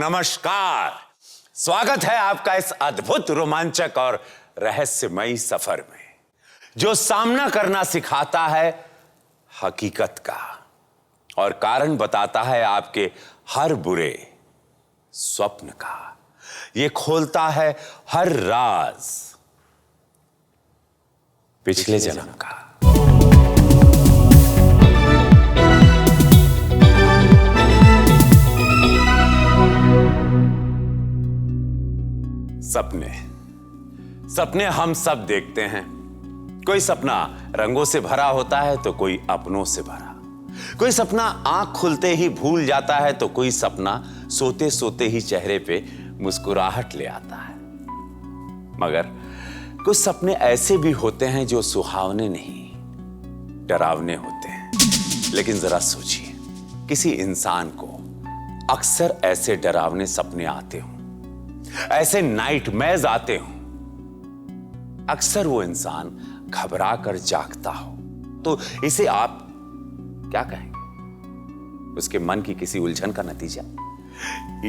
नमस्कार। स्वागत है आपका इस अद्भुत, रोमांचक और रहस्यमयी सफर में, जो सामना करना सिखाता है हकीकत का और कारण बताता है आपके हर बुरे स्वप्न का। ये खोलता है हर राज पिछले जन्म का। सपने हम सब देखते हैं। कोई सपना रंगों से भरा होता है तो कोई अपनों से भरा। कोई सपना आंख खुलते ही भूल जाता है तो कोई सपना सोते सोते ही चेहरे पे मुस्कुराहट ले आता है। मगर कुछ सपने ऐसे भी होते हैं जो सुहावने नहीं, डरावने होते हैं। लेकिन जरा सोचिए, किसी इंसान को अक्सर ऐसे डरावने सपने आते हों, ऐसे नाइटमेयर्स आते हों, अक्सर वो इंसान घबरा कर जागता हो, तो इसे आप क्या कहेंगे? उसके मन की किसी उलझन का नतीजा,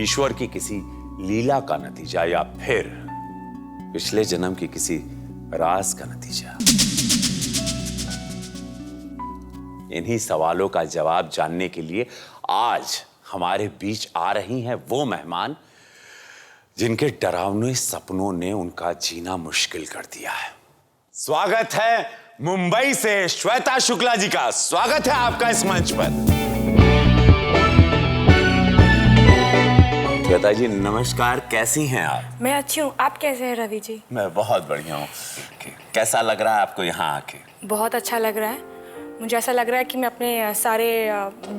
ईश्वर की किसी लीला का नतीजा, या फिर पिछले जन्म की किसी राज का नतीजा? इन्हीं सवालों का जवाब जानने के लिए आज हमारे बीच आ रही हैं वो मेहमान जिनके डरावने सपनों ने उनका जीना मुश्किल कर दिया है। स्वागत है मुंबई से श्वेता शुक्ला जी का। स्वागत है आपका इस मंच पर। श्वेता जी नमस्कार, कैसी हैं आप? मैं अच्छी हूँ, आप कैसे हैं रवि जी? मैं बहुत बढ़िया हूँ। कैसा लग रहा है आपको यहाँ आके? बहुत अच्छा लग रहा है। मुझे ऐसा लग रहा है कि मैं अपने सारे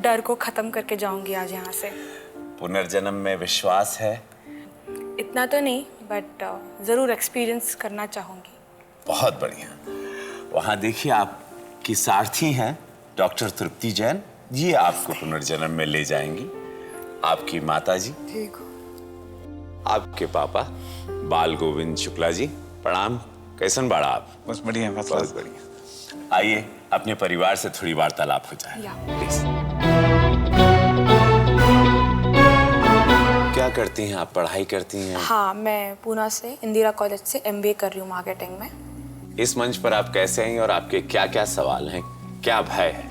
डर को खत्म करके जाऊंगी आज यहाँ से। पुनर्जन्म में विश्वास है? इतना तो नहीं, बट जरूर एक्सपीरियंस करना चाहूंगी। बहुत बढ़िया। वहां देखिए, आपकी सारथी हैं डॉक्टर तृप्ति जैन, ये आपको पुनर्जन्म में ले जाएंगी। आपकी माता जी, ठीक हो। आपके पापा बाल गोविंद शुक्ला जी, प्रणाम। कैसन बाड़ा आप? बस बढ़िया, बहुत बढ़िया। आइए अपने परिवार से थोड़ी वार्तालाप हो जाए प्लीज। क्या करती हैं आप? पढ़ाई करती हैं? हाँ, मैं पूना से इंदिरा कॉलेज से MBA कर रही हूँ मार्केटिंग में। इस मंच पर आप कैसे हैं और आपके क्या क्या सवाल हैं, क्या भय है?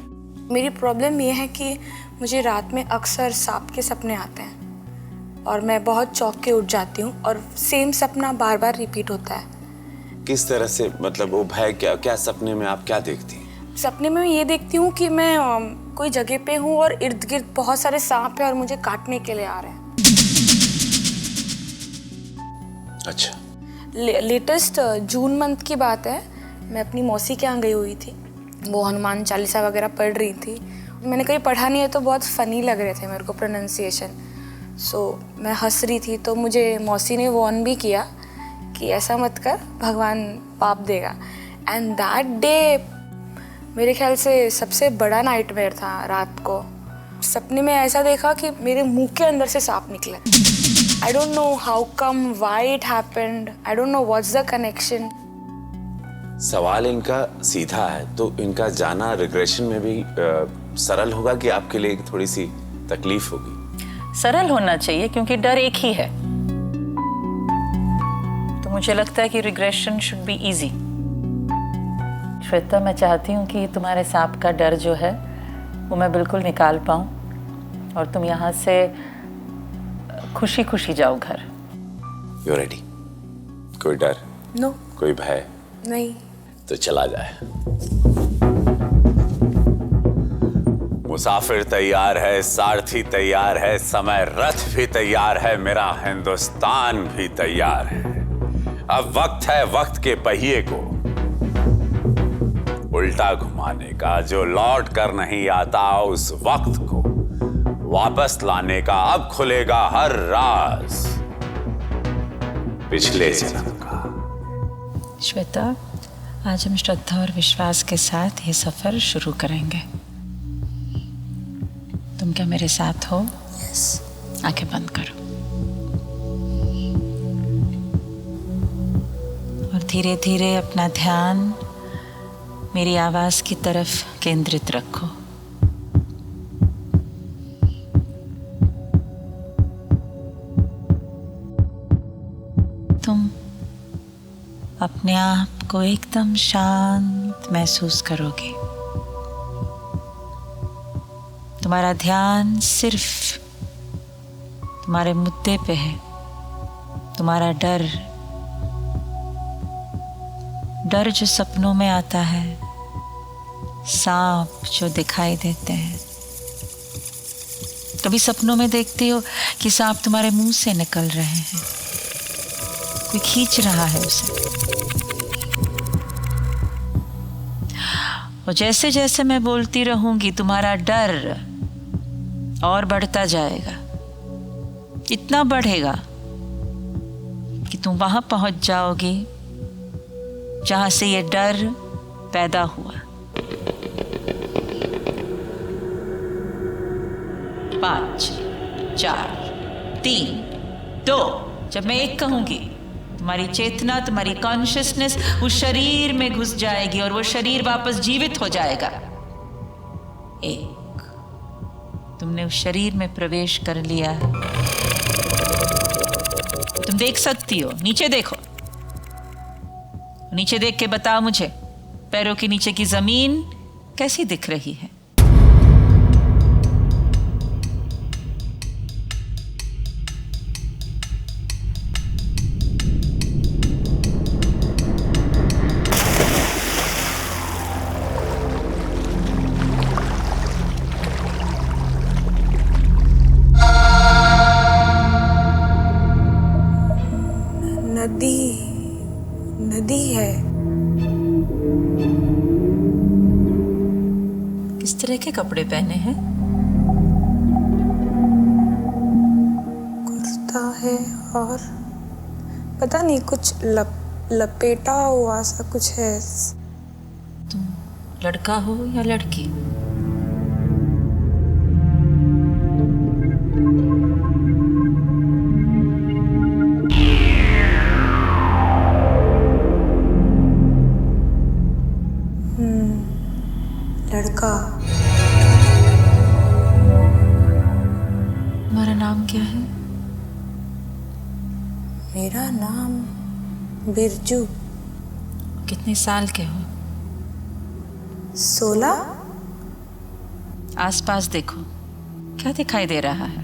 मेरी प्रॉब्लम ये है कि मुझे रात में अक्सर सांप के सपने आते हैं और मैं बहुत चौंक के उठ जाती हूँ और सेम सपना बार बार रिपीट होता है। किस तरह से, मतलब वो भय क्या क्या सपने में आप क्या देखती हैं? सपने में ये देखती हूँ कि मैं कोई जगह पे हूँ और इर्द गिर्द बहुत सारे सांप हैं और मुझे काटने के लिए आ रहे हैं। अच्छा। लेटेस्ट जून मंथ की बात है, मैं अपनी मौसी के यहाँ गई हुई थी। वो हनुमान चालीसा वगैरह पढ़ रही थी। मैंने कहीं पढ़ा नहीं है तो बहुत फ़नी लग रहे थे मेरे को प्रोनाउंसिएशन। मैं हंस रही थी तो मुझे मौसी ने वार्न भी किया कि ऐसा मत कर, भगवान पाप देगा। एंड दैट डे मेरे ख्याल से सबसे बड़ा नाइटमेयर था रात को। सपने में ऐसा देखा कि मेरे मुंह के अंदर से सांप निकले। I don't know how come, why it happened. I don't know what's the connection. सवाल इनका सीधा है तो इनका जाना रिग्रेशन में भी सरल होगा कि आपके लिए थोड़ी सी तकलीफ होगी? सरल होना चाहिए क्योंकि डर एक ही है। तो मुझे लगता है कि regression should be easy. Shweta, मैं चाहती हूँ कि तुम्हारे सांप का डर जो है वो मैं बिल्कुल निकाल पाऊँ और तुम यहाँ से खुशी खुशी जाओ घर। You're ready? कोई डर? No. कोई भय? नहीं। तो चला जाए। मुसाफिर तैयार है, सारथी तैयार है, समय रथ भी तैयार है, मेरा हिंदुस्तान भी तैयार है। अब वक्त है वक्त के पहिए को उल्टा घुमाने का। जो लौट कर नहीं आता उस वक्त को वापस लाने का। अब खुलेगा हर राज पिछले जन्म का। श्वेता, आज हम श्रद्धा और विश्वास के साथ ये सफर शुरू करेंगे। तुम क्या मेरे साथ हो? यस। आंखें बंद करो और धीरे धीरे अपना ध्यान मेरी आवाज की तरफ केंद्रित रखो। अपने आप को एकदम शांत महसूस करोगे। तुम्हारा ध्यान सिर्फ तुम्हारे मुद्दे पे है। तुम्हारा डर जो सपनों में आता है, सांप जो दिखाई देते हैं। कभी सपनों में देखते हो कि सांप तुम्हारे मुंह से निकल रहे हैं, कोई खींच रहा है उसे। और जैसे जैसे मैं बोलती रहूंगी तुम्हारा डर और बढ़ता जाएगा। इतना बढ़ेगा कि तुम वहां पहुंच जाओगी जहां से ये डर पैदा हुआ। 5, 4, 3, 2। जब मैं 1 कहूंगी, तुम्हारी चेतना, तुम्हारी कॉन्शियसनेस उस शरीर में घुस जाएगी और वो शरीर वापस जीवित हो जाएगा। 1, तुमने उस शरीर में प्रवेश कर लिया है। तुम देख सकती हो, नीचे देखो। नीचे देख के बताओ मुझे, पैरों के नीचे की जमीन कैसी दिख रही है? नदी है। किस तरह के कपड़े पहने हैं? कुर्ता है और पता नहीं कुछ लपेटा हुआ सा कुछ है। तुम लड़का हो या लड़की? लड़का। तुम्हारा नाम क्या है? मेरा नाम बिरजू। कितने साल के हो? 16। आसपास देखो, क्या दिखाई दे रहा है?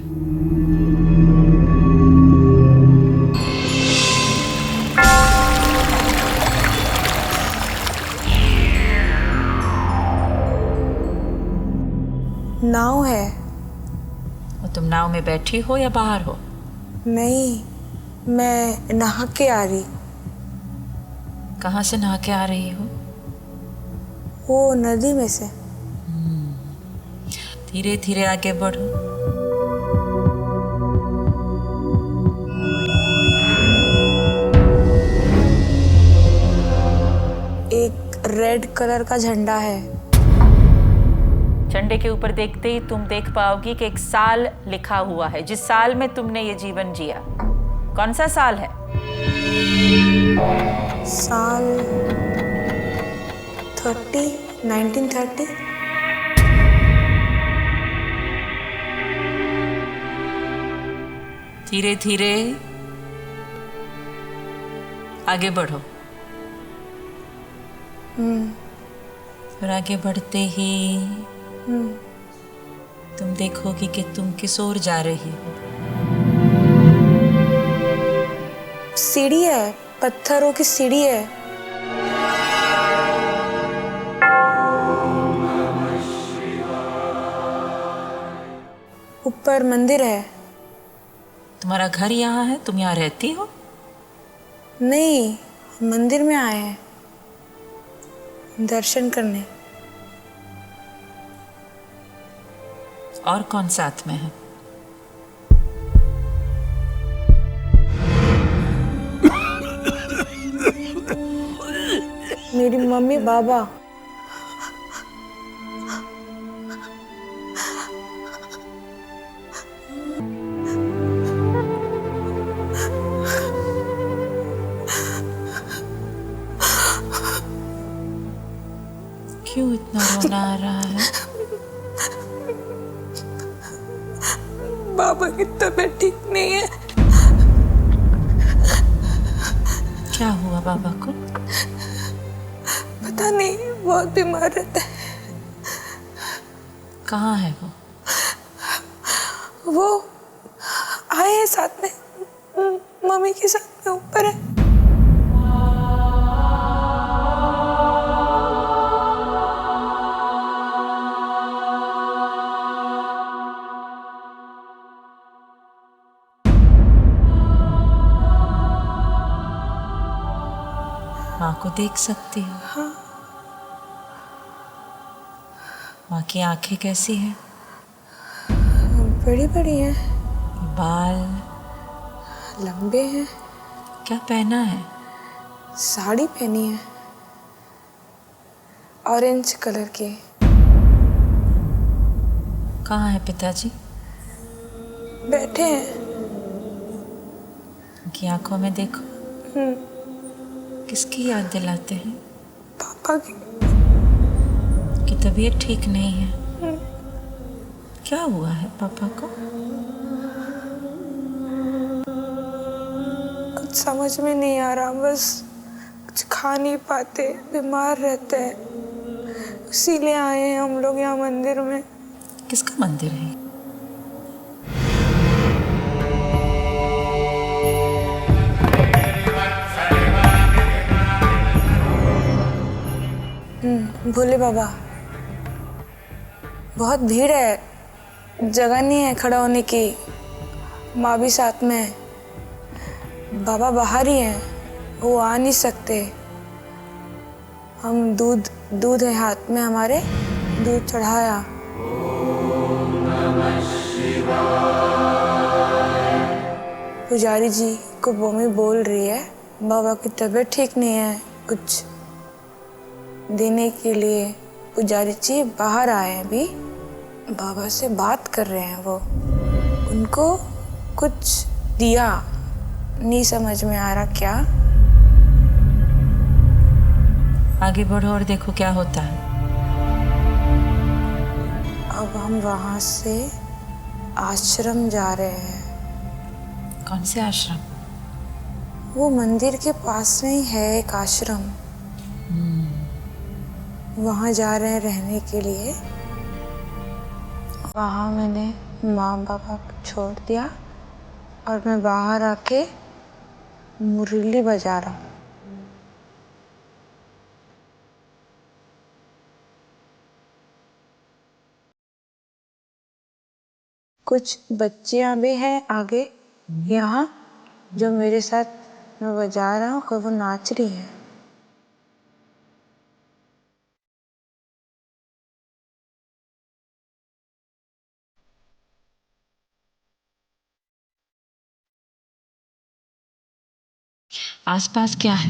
नाव है। और तुम नाव में बैठी हो या बाहर हो? नहीं, मैं नहा के आ रही। कहाँ से नहा के आ रही हो? वो नदी में से। धीरे धीरे आगे बढ़ो। एक रेड कलर का झंडा है। झंडे के ऊपर देखते ही तुम देख पाओगी कि एक साल लिखा हुआ है, जिस साल में तुमने ये जीवन जिया। कौन सा साल है? साल 1930। धीरे धीरे आगे बढ़ो। और आगे बढ़ते ही तुम देखोगी कि तुम किस ओर जा रही हो। सीढ़ी है, पत्थरों की सीढ़ी है। ऊपर मंदिर है। तुम्हारा घर यहाँ है? तुम यहाँ रहती हो? नहीं, मंदिर में आए हैं दर्शन करने। और कौन साथ में है? मेरी मम्मी, बाबा। क्यों इतना रोना आ रहा है? बाबा की तबीयत ठीक नहीं है। क्या हुआ बाबा को? पता नहीं, बहुत बीमार रहता है। कहाँ है वो? वो आए हैं साथ में, मम्मी के साथ में ऊपर है। माँ को देख सकती हो? हाँ। माँ की आंखें कैसी हैं? बड़ी बड़ी हैं, बाल लंबे हैं। क्या पहना है? साड़ी पहनी है, ऑरेंज कलर की। कहाँ है पिताजी? बैठे हैं। उनकी आंखों में देखो। किसकी याद दिलाते हैं? पापा की। कि तबीयत ठीक नहीं है। क्या हुआ है पापा को? कुछ समझ में नहीं आ रहा, बस कुछ खा नहीं पाते, बीमार रहते हैं। इसीलिए आए हैं हम लोग यहाँ मंदिर में। किसका मंदिर है? भोले बाबा। बहुत भीड़ है, जगह नहीं है खड़ा होने की। माँ भी साथ में है। बाबा बाहर ही हैं, वो आ नहीं सकते। हम दूध है हाथ में हमारे, दूध चढ़ाया। पुजारी जी को मम्मी बोल रही है बाबा की तबीयत ठीक नहीं है, कुछ देने के लिए पुजारी जी बाहर आए हैं। अभी बाबा से बात कर रहे हैं वो। उनको कुछ दिया, नहीं समझ में आ रहा क्या। आगे बढ़ो और देखो क्या होता है। अब हम वहाँ से आश्रम जा रहे हैं। कौन से आश्रम? वो मंदिर के पास में ही है एक आश्रम, वहाँ जा रहे हैं रहने के लिए। वहाँ मैंने माँ बाबा को छोड़ दिया और मैं बाहर आके मुरली बजा रहा हूँ। कुछ बच्चियाँ भी हैं आगे यहाँ, जो मेरे साथ मैं बजा रहा हूँ, वो नाच रही है। आसपास क्या है?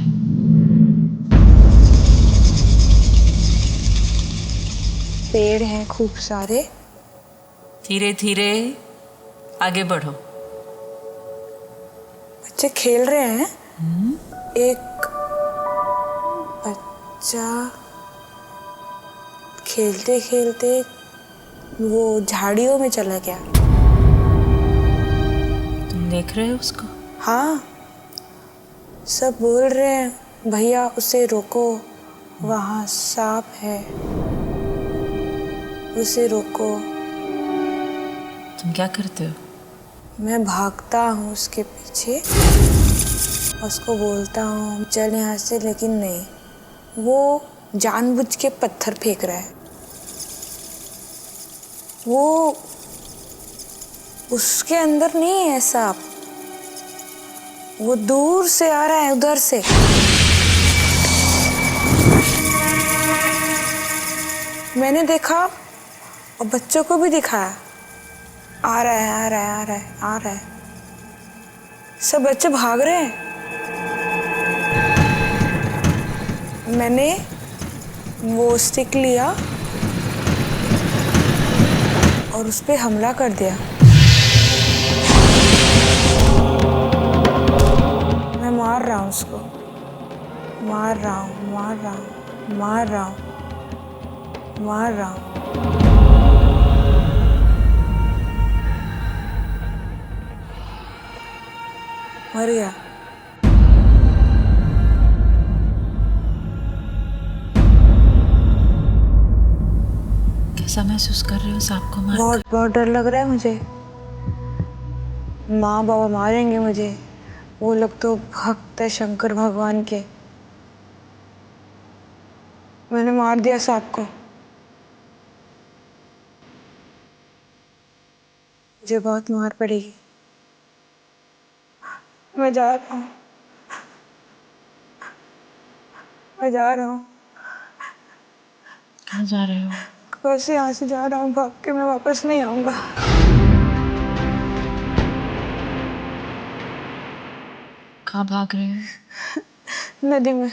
पेड़ हैं खूब सारे। धीरे धीरे आगे बढ़ो। बच्चे खेल रहे हैं। एक बच्चा खेलते खेलते वो झाड़ियों में चला गया। तुम देख रहे हो उसको? हाँ, सब बोल रहे हैं भैया उसे रोको, वहाँ सांप है, उसे रोको। तुम क्या करते हो? मैं भागता हूँ उसके पीछे, उसको बोलता हूँ चल यहाँ से, लेकिन नहीं, वो जानबूझ के पत्थर फेंक रहा है। वो उसके अंदर नहीं है सांप, वो दूर से आ रहा है, उधर से। मैंने देखा और बच्चों को भी दिखाया, आ रहा है, आ रहा है, आ रहा है, आ रहा है। सब बच्चे भाग रहे हैं। मैंने वो स्टिक लिया और उस पे हमला कर दिया। मैं मार रहा हूँ उसको, मार रहा हूँ, मार रहा हूँ, मार रहा हूँ, मार रहा हूँ। मर गया। कैसा महसूस कर रहे हो सांप को मार? बहुत बहुत डर लग रहा है मुझे। माँ बाबा मारेंगे मुझे। वो लोग तो भक्त है शंकर भगवान के। मैंने मार दिया सांप को। मुझे बहुत मार पड़ेगी। मैं जा रहा हूँ। मैं जा रहा हूँ। कहाँ जा रहे हो? बस यहाँ से जा रहा हूँ भाग के। मैं वापस नहीं आऊँगा। कहाँ भाग रहे हो? नदी में।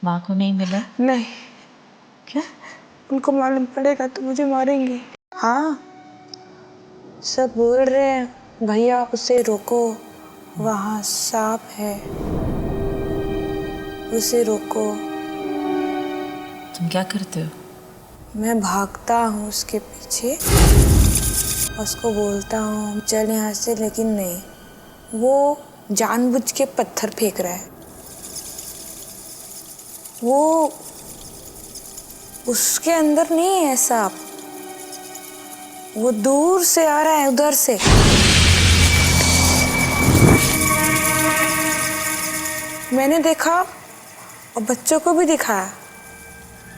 माँ को नहीं मिला? नहीं, क्या? उनको मालूम पड़ेगा तो मुझे मारेंगे। हाँ, सब बोल रहे हैं भैया उसे रोको, वहाँ सांप है, उसे रोको। तुम क्या करते हो? मैं भागता हूँ उसके पीछे, उसको बोलता हूँ चल यहाँ से, लेकिन नहीं, वो जानबूझ के पत्थर फेंक रहा है। वो उसके अंदर नहीं है सांप, वो दूर से आ रहा है, उधर से। मैंने देखा और बच्चों को भी दिखाया,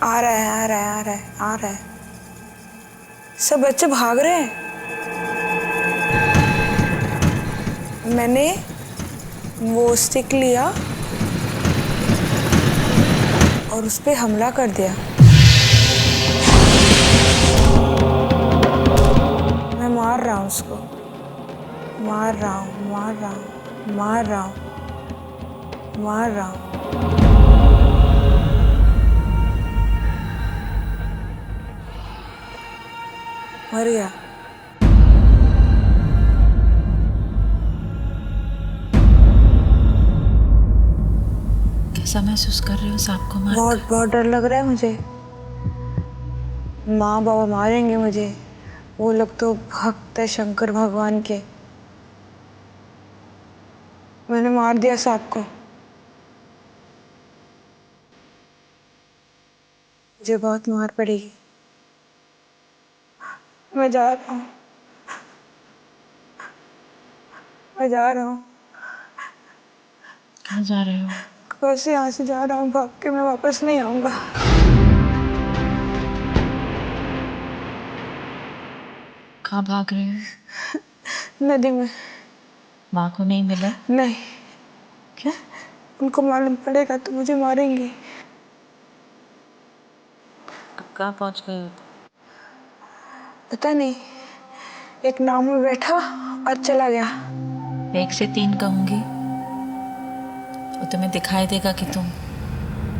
आ रहा है, आ रहा है, आ रहा है, आ रहा है। सब बच्चे भाग रहे हैं। मैंने वो स्टिक लिया और उस पे हमला कर दिया। मैं मार रहा हूँ उसको, मार रहा हूँ, मार रहा हूँ, मार रहा हूँ, मार रहा हूँ। मर गया। कैसा महसूस कर रहे हो सांप को मार? बहुत बहुत डर लग रहा है मुझे। माँ बाबा मारेंगे मुझे। वो लोग तो भक्त है शंकर भगवान के। मैंने मार दिया सांप को। मुझे बहुत मार पड़ेगी। मैं जा रहा हूँ। मैं जा रहा हूँ। कहाँ जा रहे हो? बस यहाँ से जा रहा हूँ भाग के। मैं वापस नहीं आऊँगा। कहाँ भाग रहे हो? नदी में। माँ को नहीं मिला? नहीं, क्या? उनको मालूम पड़ेगा तो मुझे मारेंगे। अब कहाँ पहुँच गए हो? पता नहीं, एक नाव में बैठा और चला गया। 1 से 3 कहूँगी और तुम्हें दिखाई देगा कि तुम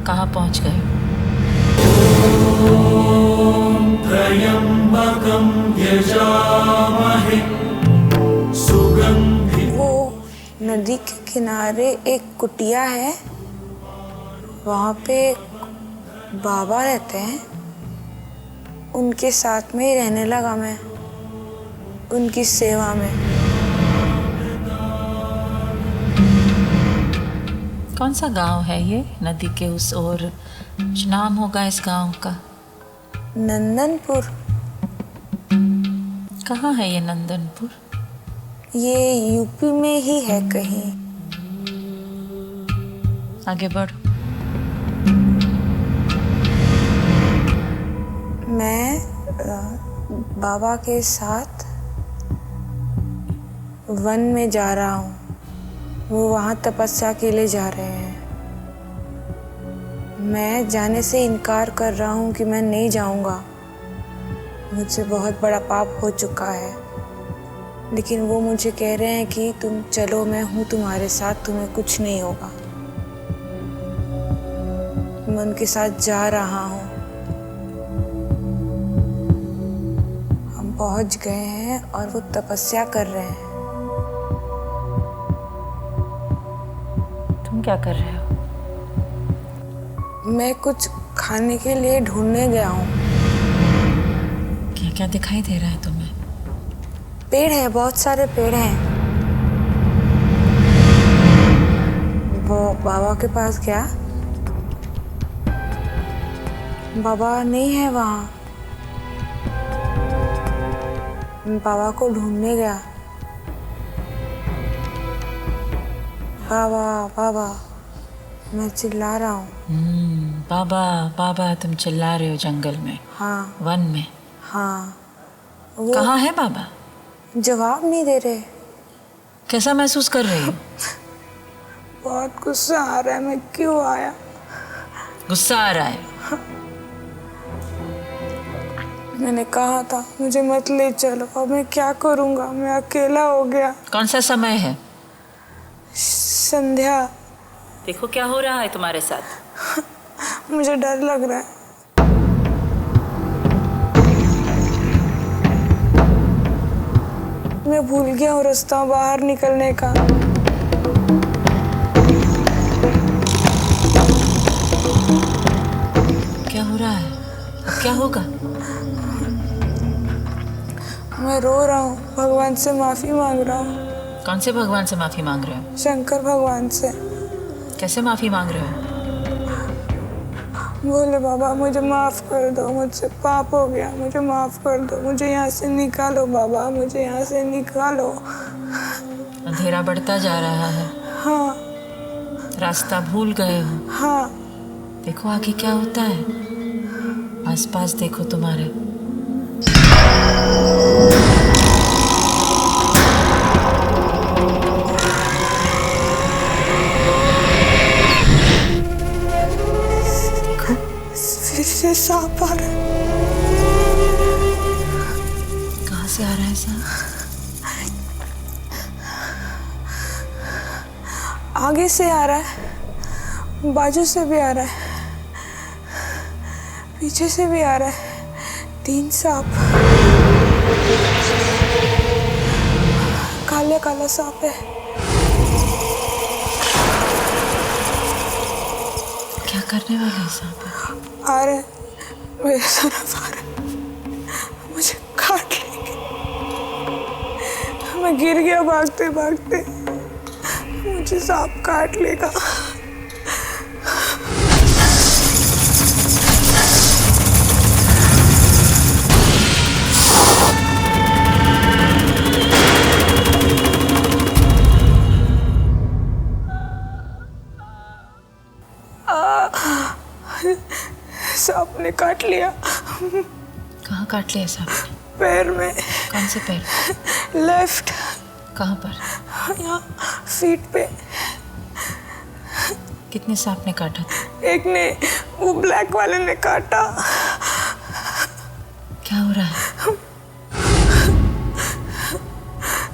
कहाँ पहुँच गए हो। त्र्यम्बकं यजामहे सुगंधि। वो नदी के किनारे एक कुटिया है, वहाँ पे बाबा रहते हैं। उनके साथ में ही रहने लगा मैं, उनकी सेवा में। कौन सा गांव है ये नदी के उस ओर? कुछ नाम होगा इस गांव का। नंदनपुर। कहाँ है ये नंदनपुर? ये यूपी में ही है कहीं। आगे बढ़। मैं बाबा के साथ वन में जा रहा हूँ। वो वहाँ तपस्या के लिए जा रहे हैं। मैं जाने से इनकार कर रहा हूँ कि मैं नहीं जाऊँगा, मुझसे बहुत बड़ा पाप हो चुका है। लेकिन वो मुझे कह रहे हैं कि तुम चलो, मैं हूँ तुम्हारे साथ, तुम्हें कुछ नहीं होगा। मैं उनके साथ जा रहा हूँ। हम पहुँच गए हैं और वो तपस्या कर रहे हैं। तुम क्या कर रहे हो? मैं कुछ खाने के लिए ढूंढने गया हूँ। क्या क्या दिखाई दे रहा है तुम्हें? पेड़ है, बहुत सारे पेड़ हैं। वो बाबा के पास गया, बाबा नहीं है वहाँ। मैं बाबा को ढूंढने गया। बाबा बाबा मैं चिल्ला रहा हूँ। बाबा बाबा तुम चिल्ला रहे हो जंगल में? हाँ वन में? हाँ। वो कहाँ है बाबा? जवाब नहीं दे रहे। कैसा महसूस कर रही हो? बहुत गुस्सा आ रहा है, मैं क्यों आया? गुस्सा आ रहा है? मैंने कहा था मुझे मत ले चलो, अब मैं क्या करूँगा? मैं अकेला हो गया। कौन सा समय है? संध्या। देखो क्या हो रहा है तुम्हारे साथ। मुझे डर लग रहा है। मैं भूल गया हूँ रास्ता बाहर निकलने का। क्या हो रहा है? अब क्या होगा? मैं रो रहा हूँ, भगवान से माफी मांग रहा हूँ। कौन से भगवान से माफी मांग रहे हो? शंकर भगवान से। कैसे माफी मांग रहे हो? बोले बाबा मुझे माफ कर दो, मुझसे पाप हो गया, मुझे माफ कर दो, मुझे यहाँ से निकालो बाबा, मुझे यहाँ से निकालो। अंधेरा बढ़ता जा रहा है। हाँ रास्ता भूल गए हो। हाँ। देखो आगे क्या होता है। आसपास देखो तुम्हारे। फिर से सांप आ रहा है। कहाँ से आ रहा है सांप? आगे से आ रहा है, बाजू से भी आ रहा है, पीछे से भी आ रहा है। 3 सांप। काला काला सांप है। क्या करने वाला है सांप? आ रहे, मेरे तरफ आ रहे, मुझे काट लेंगे। मैं गिर गया भागते भागते, मुझे सांप काट लेगा। सांप ने काट लिया। कहाँ काट लिया सांप ने? पैर में। कौन से पैर? लेफ्ट। कहाँ पर? यहाँ फीट पे। कितने सांप ने काटा था? एक ने, वो ब्लैक वाले ने काटा। क्या हो रहा है?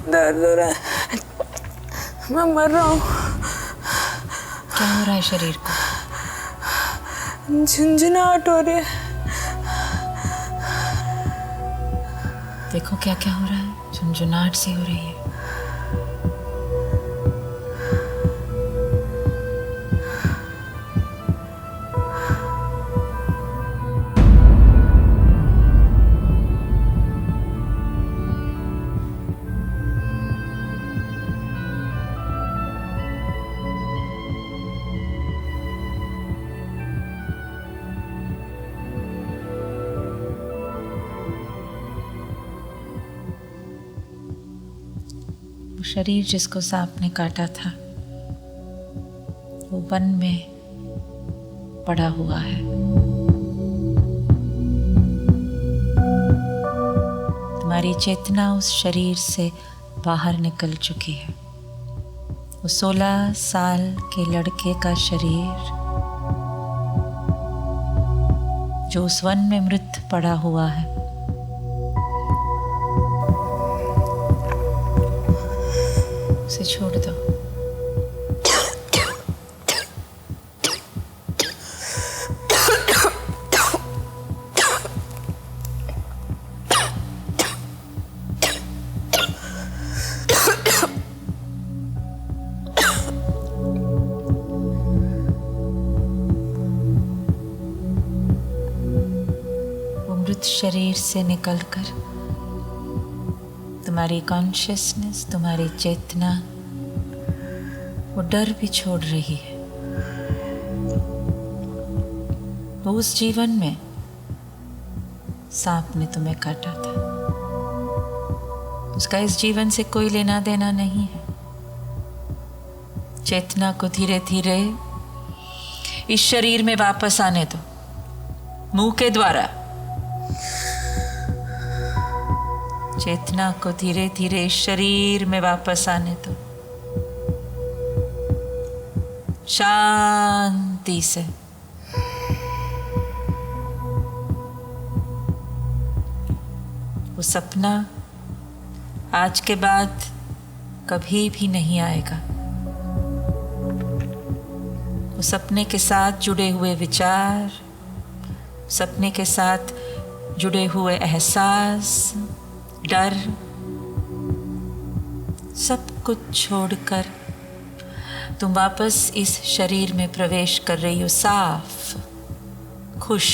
दर्द हो रहा है, मैं मर रहा हूँ। क्या हो रहा है शरीर को? झुंझुनाहट हो रही है। देखो क्या क्या हो रहा है। झुंझुनाहट सी हो रही है। वो शरीर जिसको सांप ने काटा था वो वन में पड़ा हुआ है। तुम्हारी चेतना उस शरीर से बाहर निकल चुकी है। वो 16 साल के लड़के का शरीर जो उस वन में मृत पड़ा हुआ है, उसे छोड़ दो। वो मृत शरीर से निकलकर तुम्हारी कॉन्शियसनेस, तुम्हारी चेतना वो डर भी छोड़ रही है। वो उस जीवन में सांप ने तुम्हें काटा था, उसका इस जीवन से कोई लेना देना नहीं है। चेतना को धीरे धीरे इस शरीर में वापस आने दो, मुंह के द्वारा। चेतना को धीरे धीरे इस शरीर में वापस आने दो, शांति से। वो सपना आज के बाद कभी भी नहीं आएगा। वो सपने के साथ जुड़े हुए विचार, सपने के साथ जुड़े हुए एहसास, डर, सब कुछ छोड़कर तुम वापस इस शरीर में प्रवेश कर रही हो, साफ, खुश।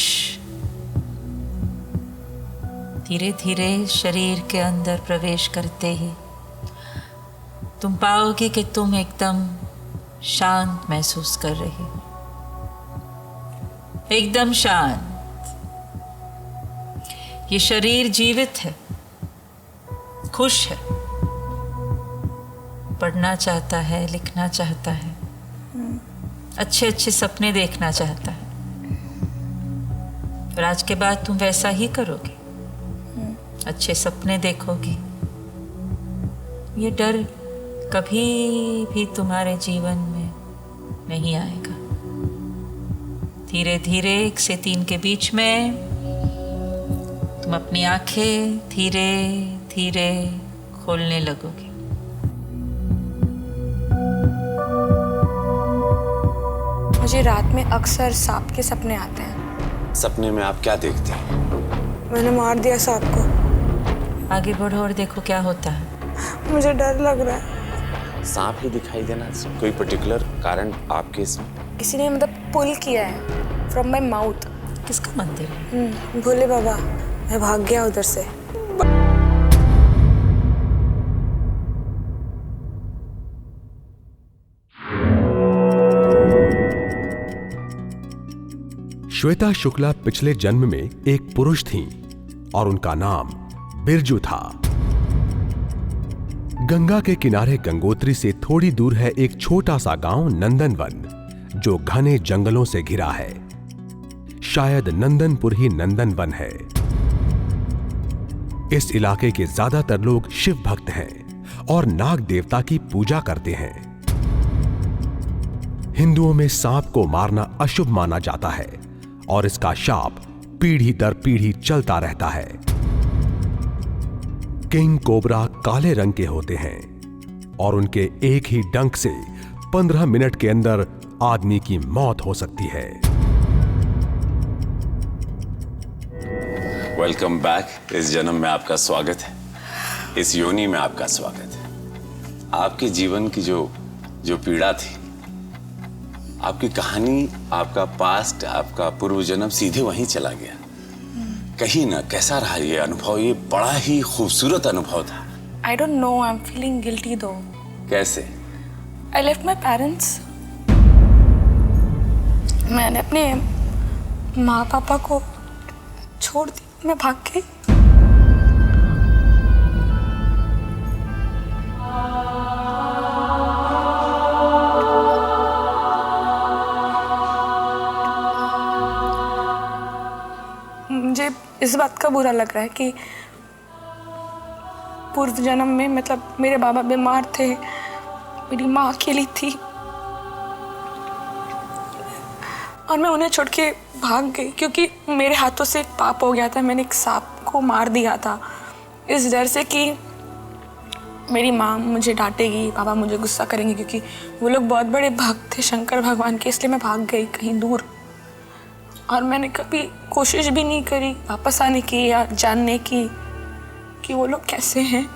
धीरे धीरे शरीर के अंदर प्रवेश करते ही तुम पाओगे कि तुम एकदम शांत महसूस कर रही हो, एकदम शांत। ये शरीर जीवित है, खुश है, पढ़ना चाहता है, लिखना चाहता है, अच्छे अच्छे सपने देखना चाहता है। और आज के बाद तुम वैसा ही करोगे, अच्छे सपने देखोगी। ये डर कभी भी तुम्हारे जीवन में नहीं आएगा। धीरे धीरे 1 से 3 के बीच में तुम अपनी आंखें धीरे धीरे खोलने लगोगे। मुझे रात में अक्सर सांप के सपने आते हैं। सपने में आप क्या देखते हैं? मैंने मार दिया सांप को। आगे बढ़ो और देखो क्या होता है। मुझे डर लग रहा है। सांप ही दिखाई देना, कोई पर्टिकुलर कारण आपके इसमें? किसी ने मतलब पुल किया है फ्रॉम माई माउथ। किसका मंदिर है? भोले बाबा। मैं भाग गया उधर से। श्वेता शुक्ला पिछले जन्म में एक पुरुष थीं और उनका नाम बिरजू था। गंगा के किनारे गंगोत्री से थोड़ी दूर है एक छोटा सा गांव नंदनवन, जो घने जंगलों से घिरा है। शायद नंदनपुर ही नंदनवन है। इस इलाके के ज्यादातर लोग शिव भक्त हैं और नाग देवता की पूजा करते हैं। हिंदुओं में सांप को मारना अशुभ माना जाता है और इसका शाप पीढ़ी दर पीढ़ी चलता रहता है। किंग कोबरा काले रंग के होते हैं और उनके एक ही डंक से 15 मिनट के अंदर आदमी की मौत हो सकती है। Welcome back. इस जन्म में आपका स्वागत है, इस योनि में आपका स्वागत है। आपके जीवन की जो पीड़ा थी, आपकी कहानी, आपका पास्ट, आपका पूर्व जन्म सीधे वहीं चला गया। कहीं ना, कैसा रहा ये अनुभव? ये बड़ा ही खूबसूरत अनुभव था। I don't know, I'm feeling guilty though. कैसे? I left my parents. मैंने अपने माँ पापा को छोड़ दिया, मैं भाग गई। मुझे इस बात का बुरा लग रहा है कि पूर्व जन्म में मतलब मेरे बाबा बीमार थे, मेरी माँ अकेली थी और मैं उन्हें छोड़ के भाग गई क्योंकि मेरे हाथों से एक पाप हो गया था। मैंने एक सांप को मार दिया था इस डर से कि मेरी माँ मुझे डांटेगी, पापा मुझे गुस्सा करेंगे, क्योंकि वो लोग बहुत बड़े भक्त थे शंकर भगवान के। इसलिए मैं भाग गई कहीं दूर और मैंने कभी कोशिश भी नहीं करी वापस आने की या जानने की कि वो लोग कैसे हैं।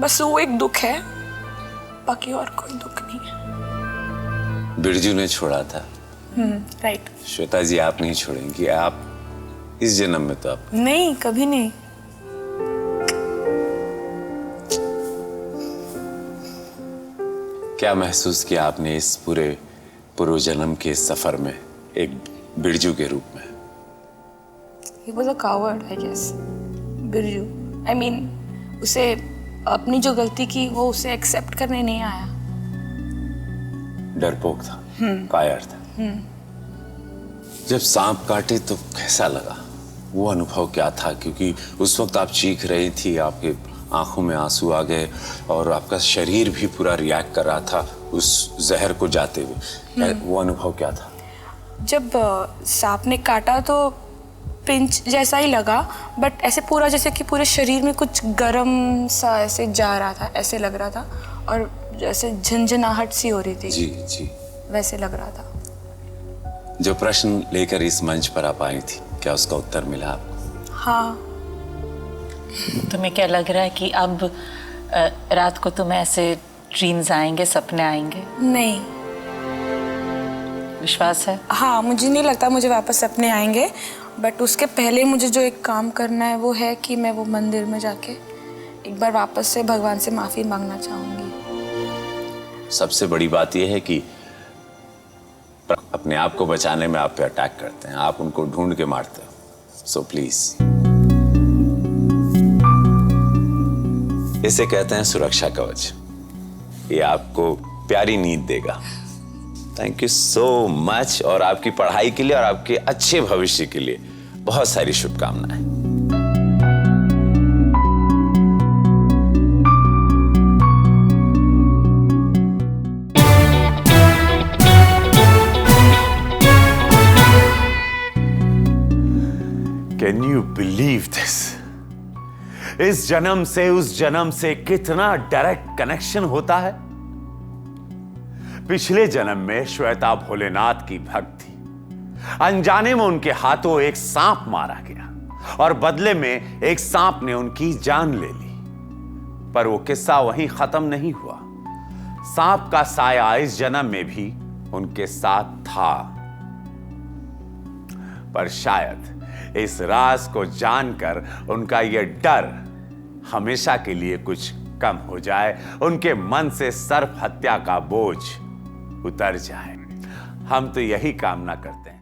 बस वो एक दुख है, बाकी और कोई दुख नहीं है। बिरजू ने छोड़ा था। राइट। श्वेता जी, आप नहीं छोड़ेंगी। आप इस जन्म में तो आप नहीं, कभी नहीं। क्या महसूस किया आपने इस पूरे पूर्व जन्म के सफर में एक बिरजू के रूप में? He was a coward, I guess. Birju, I mean, उसे अपनी जो गलती की वो उसे एक्सेप्ट करने नहीं आया। डरपोक था, कायर था। जब सांप काटे तो कैसा लगा, वो अनुभव क्या था? क्योंकि उस वक्त आप चीख रही थी, आपके आंखों में आंसू आ गए और आपका शरीर भी पूरा रिएक्ट कर रहा था उस जहर को जाते हुए। वो अनुभव क्या था? जब सांप ने काटा तो पिंच जैसा ही लगा, बट ऐसे पूरा जैसे कि पूरे शरीर में कुछ गरम सा ऐसे जा रहा था, ऐसे लग रहा था, और जैसे झंझनाहट सी हो रही थी। जी जी, वैसे लग रहा था। जो प्रश्न लेकर इस मंच पर आप आई थी, क्या उसका उत्तर मिला आपको? हाँ। तुम्हें क्या लग रहा है कि अब रात को तुम्हें ऐसे ड्रीम्स आएंगे, सपने आएंगे? नहीं। विश्वास है? हाँ, मुझे नहीं लगता मुझे वापस सपने आएंगे, बट उसके पहले मुझे जो एक काम करना है वो है कि मैं वो मंदिर में जाके एक बार वापस से भगवान से माफ़ी मांगना चाहूँगी। सबसे बड़ी बात यह है कि अपने आप को बचाने में आप पे अटैक करते हैं, आप उनको ढूंढ के मारते हो। सो प्लीज, इसे कहते हैं सुरक्षा कवच। ये आपको प्यारी नींद देगा। थैंक यू सो मच, और आपकी पढ़ाई के लिए और आपके अच्छे भविष्य के लिए बहुत सारी शुभकामनाएं। Can you believe this? इस जन्म से उस जन्म से कितना डायरेक्ट कनेक्शन होता है। पिछले जन्म में श्वेता भोलेनाथ की भक्त थी। अनजाने में उनके हाथों एक सांप मारा गया और बदले में एक सांप ने उनकी जान ले ली। पर वो किस्सा वहीं खत्म नहीं हुआ। सांप का साया इस जन्म में भी उनके साथ था। पर शायद इस राज को जानकर उनका यह डर हमेशा के लिए कुछ कम हो जाए, उनके मन से सर्प हत्या का बोझ उतर जाए। हम तो यही कामना करते हैं।